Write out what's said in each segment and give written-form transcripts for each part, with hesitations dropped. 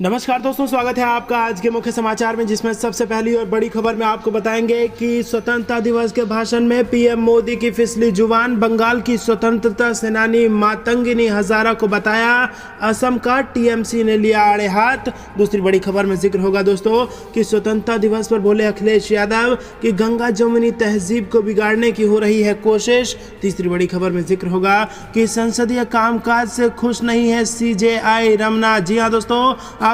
नमस्कार दोस्तों, स्वागत है आपका आज के मुख्य समाचार में, जिसमें सबसे पहली और बड़ी खबर में आपको बताएंगे कि स्वतंत्रता दिवस के भाषण में पीएम मोदी की फिसली जुबान। बंगाल की स्वतंत्रता सेनानी मातंगिनी हजारा को बताया असम का, टीएमसी ने लिया आड़े हाथ। दूसरी बड़ी खबर में जिक्र होगा दोस्तों कि स्वतंत्रता दिवस पर बोले अखिलेश यादव कि गंगा जमुनी तहजीब को बिगाड़ने की हो रही है कोशिश। तीसरी बड़ी खबर में जिक्र होगा कि संसदीय कामकाज से खुश नहीं है सीजेआई रमना। जी हाँ दोस्तों,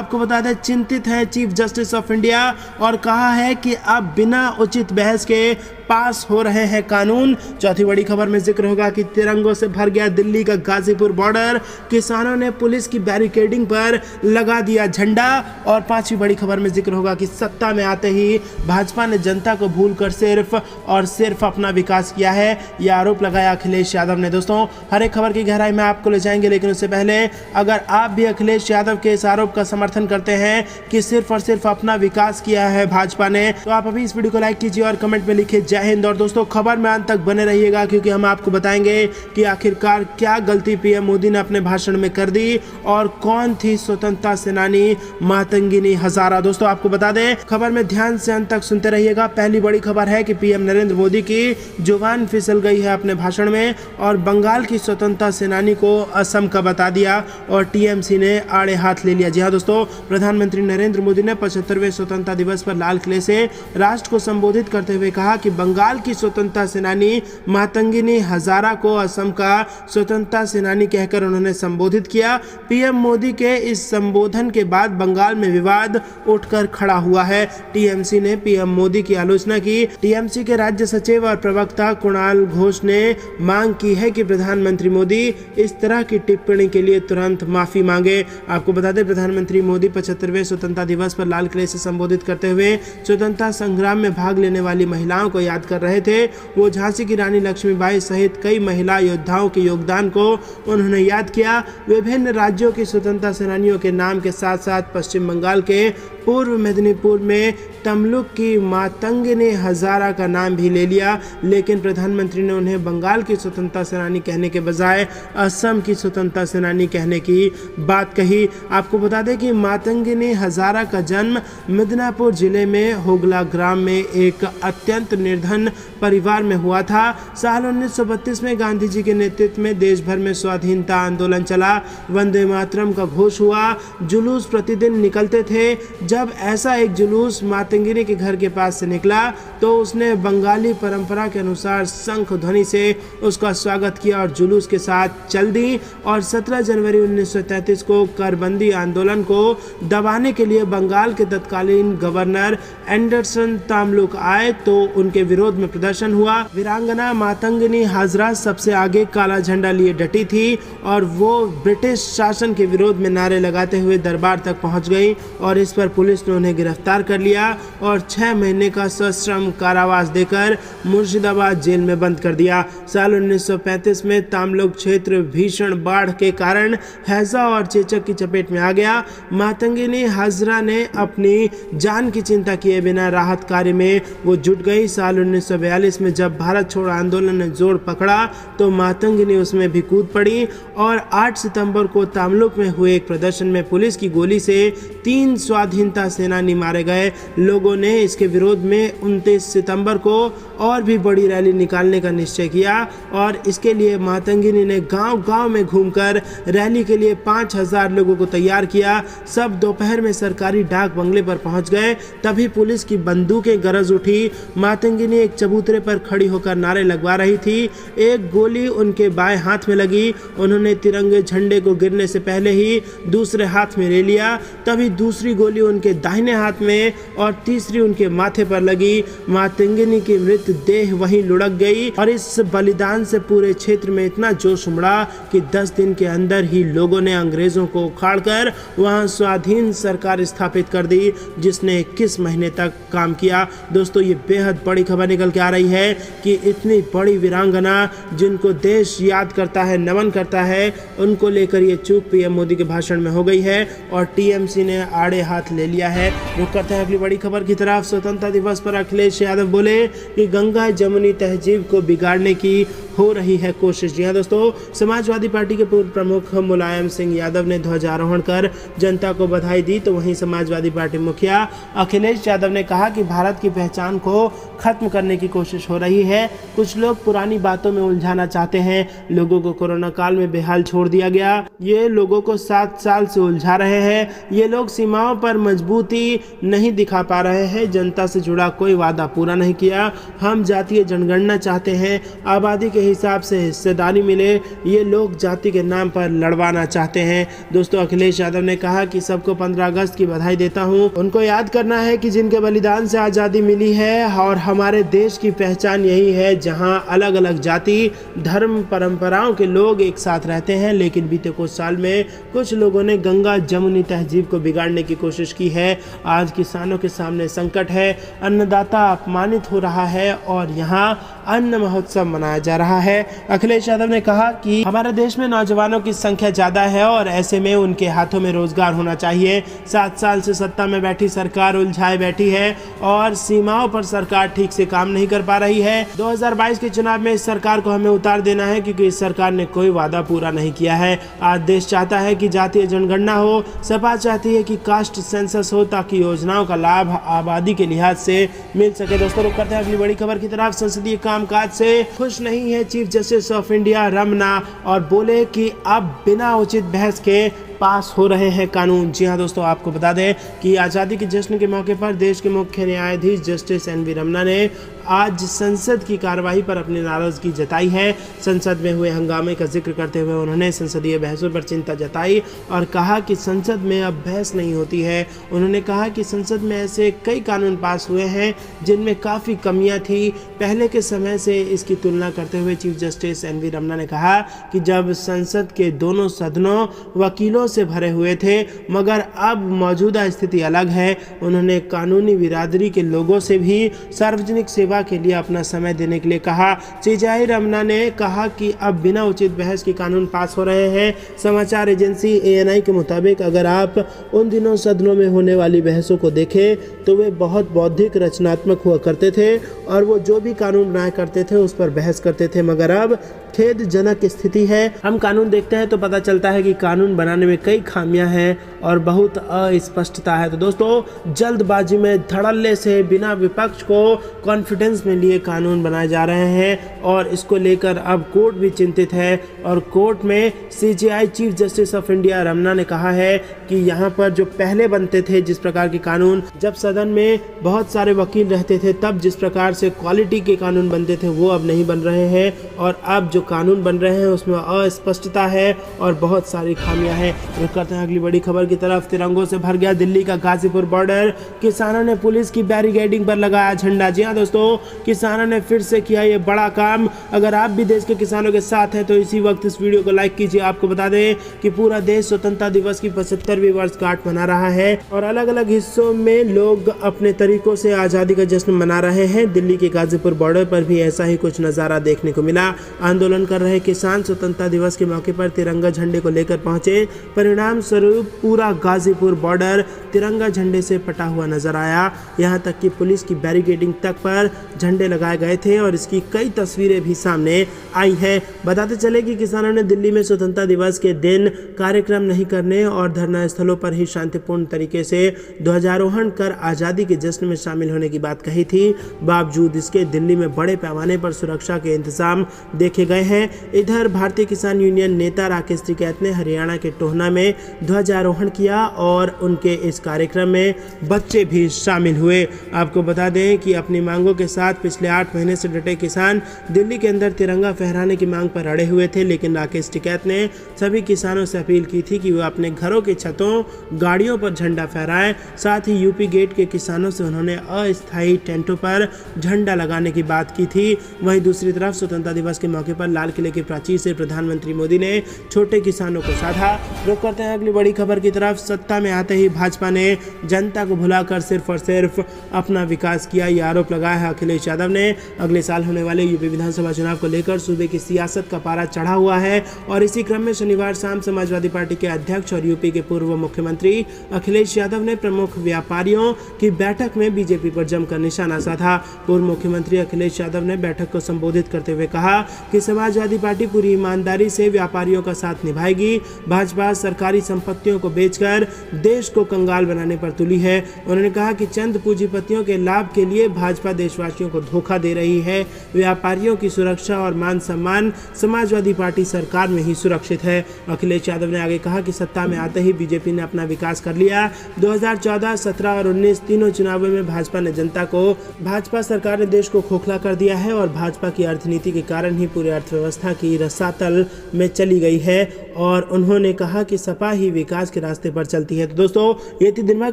आपको बता दें चिंतित है चीफ जस्टिस ऑफ इंडिया और कहा है कि अब बिना उचित बहस के पास हो रहे हैं कानून। चौथी बड़ी खबर में जिक्र होगा कि तिरंगों से भर गया दिल्ली का गाजीपुर बॉर्डर, किसानों ने पुलिस की बैरिकेडिंग पर लगा दिया झंडा। और पांचवी बड़ी खबर में जिक्र होगा कि सत्ता में आते ही भाजपा ने जनता को भूलकर सिर्फ और सिर्फ अपना विकास किया है, यह आरोप लगाया अखिलेश यादव ने। दोस्तों, हर एक खबर की गहराई में आपको ले जाएंगे, लेकिन उससे पहले अगर आप भी अखिलेश यादव के इस आरोप का समर्थन करते हैं कि सिर्फ और सिर्फ अपना विकास किया है भाजपा ने, तो आप अभी इस वीडियो को लाइक कीजिए और कमेंट में लिखिए जय हिंद। और दोस्तों, खबर में अंत तक बने रहिएगा, क्योंकि हम आपको बताएंगे कि आखिरकार क्या गलती पीएम मोदी ने अपने भाषण में कर दी और कौन थी स्वतंत्रता सेनानी मातंगिनी हजारा। दोस्तों, आपको बता दें, खबर में ध्यान से अंत तक सुनते रहिएगा। पहली बड़ी खबर है कि पीएम नरेंद्र मोदी की जुबान फिसल गई है अपने भाषण में और बंगाल की स्वतंत्रता सेनानी को असम का बता दिया और टीएमसी ने आड़े हाथ ले लिया। जी हाँ दोस्तों, प्रधानमंत्री नरेंद्र मोदी ने 75वें स्वतंत्रता दिवस पर लाल किले से राष्ट्र को संबोधित करते हुए कहा कि बंगाल की स्वतंत्रता सेनानी मातंगिनी हजारा को असम का स्वतंत्रता सेनानी कहकर उन्होंने संबोधित किया। पीएम मोदी के इस संबोधन के बाद बंगाल में विवाद उठकर खड़ा हुआ है। टीएमसी ने पीएम मोदी की आलोचना की। टीएमसी के राज्य सचिव और प्रवक्ता कुणाल घोष ने मांग की है कि प्रधानमंत्री मोदी इस तरह की टिप्पणी के लिए तुरंत माफी मांगे। आपको बता दें, प्रधानमंत्री मोदी 75वें स्वतंत्रता दिवस पर लाल किले से संबोधित करते हुए स्वतंत्रता संग्राम में भाग लेने वाली महिलाओं को याद कर रहे थे। वो झांसी की रानी लक्ष्मीबाई सहित कई महिला योद्धाओं के योगदान को उन्होंने याद किया। विभिन्न राज्यों की स्वतंत्रता सेनानियों के नाम के साथ साथ पश्चिम बंगाल के पूर्व मेदिनीपुर में तमलुक की मातंगिनी हजारा का नाम भी ले लिया, लेकिन प्रधानमंत्री ने उन्हें बंगाल की स्वतंत्रता सेनानी कहने के बजाय असम की स्वतंत्रता सेनानी कहने की बात कही। आपको बता दें कि मातंगिनी हजारा का जन्म मिदनापुर जिले में होगला ग्राम में एक अत्यंत निर्धन परिवार में हुआ था। साल 1932 में गांधी जी के नेतृत्व में देश भर में स्वाधीनता आंदोलन चला। वंदे मातरम का घोष हुआ, जुलूस प्रतिदिन निकलते थे। जब ऐसा एक जुलूस मातंगिनी के घर के पास से निकला तो उसने बंगाली परंपरा के अनुसार शंख ध्वनि से उसका स्वागत किया और जुलूस के साथ चल दी। और 17 जनवरी 1933 को करबंदी आंदोलन को दबाने के लिए बंगाल के तत्कालीन गवर्नर एंडरसन तामलुक आए तो उनके विरोध में प्रदर्शन हुआ। वीरांगना मातंगिनी हजरा सबसे आगे काला झंडा लिए डटी थी और वो ब्रिटिश शासन के विरोध में नारे लगाते हुए दरबार तक पहुंच गई और इस पर पुलिस ने उन्हें गिरफ्तार कर लिया और 6 महीने का सश्रम कारावास देकर मुर्शिदाबाद जेल में बंद कर दिया। साल 1935 में तामलुक क्षेत्र भीषण बाढ़ के कारण हैजा और चेचक की चपेट में आ गया। मातंगिनी हजरा ने अपनी जान की चिंता किए बिना राहत कार्य में वो जुट गई। साल 1942 में जब भारत छोड़ो आंदोलन ने जोर पकड़ा तो मातंगिनी उसमें भी कूद पड़ी और 8 सितंबर को तामलुक में हुए एक प्रदर्शन में पुलिस की गोली से 3 स्वाधीनता सेनानी मारे गए। लोगों ने इसके विरोध में 29 सितंबर को और भी बड़ी रैली निकालने का निश्चय किया और इसके लिए मातंगिनी ने गांव-गांव में घूमकर रैली के लिए 5000 लोगों को तैयार किया। सब दोपहर में सरकारी डाक बंगले पर पहुंच गए। तभी पुलिस की बंदूकें गरज उठी। मातंगिनी एक चबूतरे पर खड़ी होकर नारे लगवा रही थी। एक गोली उनके बाएं हाथ में लगी। उन्होंने तिरंगे झंडे को गिरने से पहले ही दूसरे हाथ में ले लिया। तभी दूसरी गोली उनके दाहिने हाथ में और तीसरी उनके माथे पर लगी। मातंगिनी की मृतदेह वहीं लुढ़क गई और इस बलिदान से पूरे क्षेत्र में इतना जोश उमड़ा कि 10 दिन के अंदर ही लोगों ने अंग्रेजों को उखाड़कर वहां स्वाधीन सरकार स्थापित कर दी, जिसने 21 महीने तक काम किया। दोस्तों, ये बेहद बड़ी खबर निकल के आ रही है कि इतनी बड़ी वीरांगना जिनको देश याद करता है, नमन करता है, उनको लेकर ये चूक पीएम मोदी के भाषण में हो गई है और टीएमसी ने आड़े हाथ ले लिया है। रुक करते हैं अगली बड़ी खबर की तरफ। स्वतंत्रता दिवस पर अखिलेश यादव बोले कि गंगा जमुनी तहजीब को बिगाड़ने की हो रही है कोशिश। जी हाँ दोस्तों, समाजवादी पार्टी के पूर्व प्रमुख मुलायम सिंह यादव ने ध्वजारोहण कर जनता को बधाई दी, तो वहीं समाजवादी पार्टी मुखिया अखिलेश यादव ने कहा कि भारत की पहचान को खत्म करने की कोशिश हो रही है। कुछ लोग पुरानी बातों में उलझाना चाहते हैं। लोगों को कोरोना काल में बेहाल छोड़ दिया गया। ये लोगों को 7 साल से उलझा रहे हैं। ये लोग सीमाओं पर मजबूती नहीं दिखा पा रहे हैं। जनता से जुड़ा कोई वादा पूरा नहीं किया। हम जातीय जनगणना चाहते हैं, आबादी के हिसाब से हिस्सेदारी मिले। ये लोग जाति के नाम पर लड़वाना चाहते हैं। दोस्तों, अखिलेश यादव ने कहा कि सबको 15 अगस्त की बधाई देता हूं। उनको याद करना है कि जिनके बलिदान से आज़ादी मिली है, और हमारे देश की पहचान यही है जहां अलग अलग जाति, धर्म, परंपराओं के लोग एक साथ रहते हैं। लेकिन बीते कुछ साल में कुछ लोगों ने गंगा जमुनी तहजीब को बिगाड़ने की कोशिश की है। आज किसानों के सामने संकट है। अन्नदाता अपमानित हो रहा है और यहाँ अन्न महोत्सव मनाया जा रहा है। अखिलेश यादव ने कहा कि हमारे देश में नौजवानों की संख्या ज्यादा है और ऐसे में उनके हाथों में रोजगार होना चाहिए। 7 साल से सत्ता में बैठी सरकार उलझाए बैठी है और सीमाओं पर सरकार ठीक से काम नहीं कर पा रही है। 2022 के चुनाव में इस सरकार को हमें उतार देना है, क्योंकि इस सरकार ने कोई वादा पूरा नहीं किया है। आज देश चाहता है कि जातीय जनगणना हो। सपा चाहती है कि कास्ट सेंसस हो, ताकि योजनाओं का लाभ आबादी के लिहाज से मिल सके। दोस्तों, रुक करते हैं अगली बड़ी खबर की तरफ। संसदीय कामकाज से खुश नहीं है chief justice of India Ramana, और बोले कि अब बिना उचित बहस के पास हो रहे हैं कानून। जी हाँ दोस्तों, आपको बता दें कि आज़ादी के जश्न के मौके पर देश के मुख्य न्यायाधीश जस्टिस एन.वी. रमन्ना ने आज संसद की कार्रवाई पर अपनी नाराजगी जताई है। संसद में हुए हंगामे का जिक्र करते हुए उन्होंने संसदीय बहसों पर चिंता जताई और कहा कि संसद में अब बहस नहीं होती है। उन्होंने कहा कि संसद में ऐसे कई कानून पास हुए हैं जिनमें काफ़ी कमियां थी पहले के समय से। इसकी तुलना करते हुए चीफ जस्टिस एन.वी. रमन्ना ने कहा कि जब संसद के दोनों सदनों वकीलों से भरे हुए थे, मगर अब मौजूदा स्थिति अलग है। उन्होंने कानूनी बिरादरी के लोगों से भी सार्वजनिक सेवा के लिए अपना समय देने के लिए कहा। सीजेआई रमन्ना ने कहा कि अब बिना उचित बहस के कानून पास हो रहे हैं। समाचार एजेंसी ANI के मुताबिक अगर आप उन दिनों सदनों में होने वाली बहसों को देखें तो वे बहुत बौद्धिक, रचनात्मक हुआ करते थे और वो जो भी कानून बनाया करते थे उस पर बहस करते थे। मगर अब खेदजनक स्थिति है। हम कानून देखते हैं तो पता चलता है कि कानून बनाने में कई खामियां हैं और बहुत अस्पष्टता है। तो दोस्तों, जल्दबाजी में धड़ल्ले से बिना विपक्ष को कॉन्फिडेंस में लिए कानून बनाए जा रहे हैं और इसको लेकर अब कोर्ट भी चिंतित है। और कोर्ट में CJI chief justice of India Ramana ने कहा है कि यहाँ पर जो पहले बनते थे जिस प्रकार के कानून, जब सदन में बहुत सारे वकील रहते थे तब जिस प्रकार से क्वालिटी के कानून बनते थे वो अब नहीं बन रहे हैं। और अब जो कानून बन रहे हैं उसमें अस्पष्टता है और बहुत सारी खामियां हैं। रुक करते हैं अगली बड़ी खबर की तरफ। तिरंगों से भर गया दिल्ली का गाजीपुर बॉर्डर। किसानों ने पुलिस की बैरिकेडिंग पर लगाया झंडा। जी हाँ दोस्तों, किसानों ने फिर से किया ये बड़ा काम। अगर आप भी देश के किसानों के साथ हैं तो इसी वक्त इस वीडियो को लाइक कीजिए। आपको बता दें कि पूरा देश स्वतंत्रता दिवस की 75वीं वर्षगांठ मना रहा है और अलग अलग हिस्सों में लोग अपने तरीकों से आज़ादी का जश्न मना रहे हैं। दिल्ली के गाजीपुर बॉर्डर पर भी ऐसा ही कुछ नज़ारा देखने को मिला। आंदोलन कर रहे किसान स्वतंत्रता दिवस के मौके पर तिरंगा झंडे को लेकर पहुंचे। परिणाम स्वरूप पूरा गाजीपुर बॉर्डर तिरंगा झंडे से पटा हुआ नजर आया। यहां तक कि पुलिस की बैरिकेडिंग तक पर झंडे लगाए गए थे और इसकी कई तस्वीरें भी सामने आई हैं। बताते चले कि किसानों ने दिल्ली में स्वतंत्रता दिवस के दिन कार्यक्रम नहीं करने और धरना स्थलों पर ही शांतिपूर्ण तरीके से ध्वजारोहण कर आज़ादी के जश्न में शामिल होने की बात कही थी। बावजूद इसके दिल्ली में बड़े पैमाने पर सुरक्षा के इंतजाम देखे गए हैं। इधर भारतीय किसान यूनियन नेता राकेश टिकैत ने हरियाणा के टोहना में ध्वजारोहण किया और उनके इस कार्यक्रम में बच्चे भी शामिल हुए। आपको बता दें कि अपनी मांगों के साथ पिछले 8 महीने से डटे किसान दिल्ली के अंदर तिरंगा फहराने की मांग पर अड़े हुए थे, लेकिन राकेश टिकैत ने सभी किसानों से अपील की थी कि वे अपने घरों की छतों, गाड़ियों पर झंडा फहराएं। साथ ही यूपी गेट के किसानों से उन्होंने अस्थायी टेंटों पर झंडा लगाने की बात की थी। वहीं दूसरी तरफ स्वतंत्रता दिवस के मौके पर लाल किले की प्राचीर से प्रधानमंत्री मोदी ने छोटे किसानों को साधा। रुक करते हैं अगली बड़ी खबर की तरफ। सत्ता में आते ही भाजपा ने जनता को भुलाकर सिर्फ और सिर्फ अपना विकास किया, यह आरोप लगाया है अखिलेश यादव ने। अगले साल होने वाले यूपी विधानसभा चुनाव को लेकर सूबे की सियासत का पारा चढ़ा हुआ है और इसी क्रम में शनिवार शाम समाजवादी पार्टी के अध्यक्ष और यूपी के पूर्व पूर्व मुख्यमंत्री अखिलेश यादव ने प्रमुख व्यापारियों की बैठक में बीजेपी पर जमकर निशाना साधा। पूर्व मुख्यमंत्री अखिलेश यादव ने बैठक को संबोधित करते हुए कहा कि समाजवादी पार्टी पूरी ईमानदारी से व्यापारियों का साथ निभाएगी। भाजपा सरकारी संपत्तियों को बेचकर देश को कंगाल बनाने पर तुली है। उन्होंने कहा कि चंद पूंजीपतियों के लाभ के लिए भाजपा देशवासियों को धोखा दे रही है। व्यापारियों की सुरक्षा और मान सम्मान समाजवादी पार्टी सरकार में ही सुरक्षित है। अखिलेश यादव ने आगे कहा कि सत्ता में आते ही बीजेपी ने अपना विकास कर लिया। 2014, 17 और 19 तीनों चुनावों में भाजपा सरकार ने देश को खोखला कर दिया है और भाजपा की अर्थनीति के कारण ही पूरी अर्थव्यवस्था की रसातल में चली गई है। और उन्होंने कहा कि सपा ही विकास के रास्ते पर चलती है। तो दोस्तों, ये थी दिन में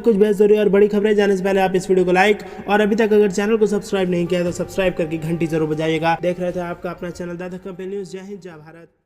कुछ बेहद जरूरी और बड़ी खबरें। जाने से पहले आप इस वीडियो को लाइक और अभी तक अगर चैनल को सब्सक्राइब नहीं किया तो सब्सक्राइब करके घंटी जरूर बजाइएगा। देख रहे थे आपका अपना चैनल द कंपनी न्यूज़। जय हिंद, जय भारत।